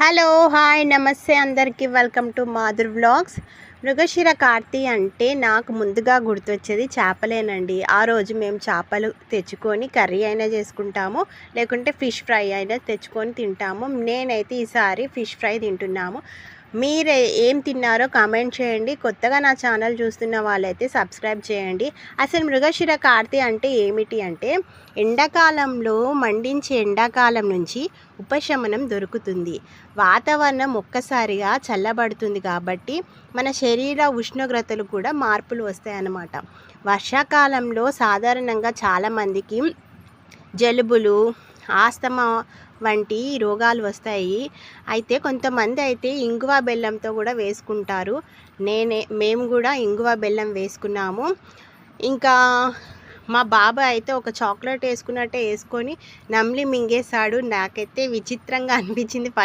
Hello hi నమస్తే అందరికీ welcome to Madhur vlogs. Mrigashira Karthi అంటే నాకు ముందుగా గుర్తొచ్చేది చేపలేనండి. ఆ రోజు మేము చేపలు తెచ్చుకొని కర్రీ అయినా చేసుకుంటాము, లేకుంటే ఫిష్ ఫ్రై అయినా తెచ్చుకొని తింటాము. నేనైతే ఈసారి ఫిష్ ఫ్రై తింటున్నాము. మీరు ఏం తిన్నారో కామెంట్ చేయండి. కొత్తగా నా ఛానల్ చూస్తున్న వాళ్ళైతే సబ్స్క్రైబ్ చేయండి. అసలు మృగశిర కార్తీ అంటే ఏమిటి అంటే, ఎండాకాలంలో మండించే ఎండాకాలం నుంచి ఉపశమనం దొరుకుతుంది. వాతావరణం ఒక్కసారిగా చల్లబడుతుంది కాబట్టి మన శరీర ఉష్ణోగ్రతలు కూడా మార్పులు వస్తాయన్నమాట. వర్షాకాలంలో సాధారణంగా చాలామందికి జలుబులు, ఆస్తమా వంటి రోగాలు వస్తాయి. అయితే కొంతమంది అయితే ఇంగువ బెల్లంతో కూడా వేసుకుంటారు. మేము కూడా ఇంగువ బెల్లం వేసుకున్నాము. ఇంకా మా బాబాయ్ అయితే ఒక చాక్లెట్ వేసుకున్నట్టే వేసుకొని నమిలి మింగేశాడు. నాకైతే విచిత్రంగా అనిపించింది.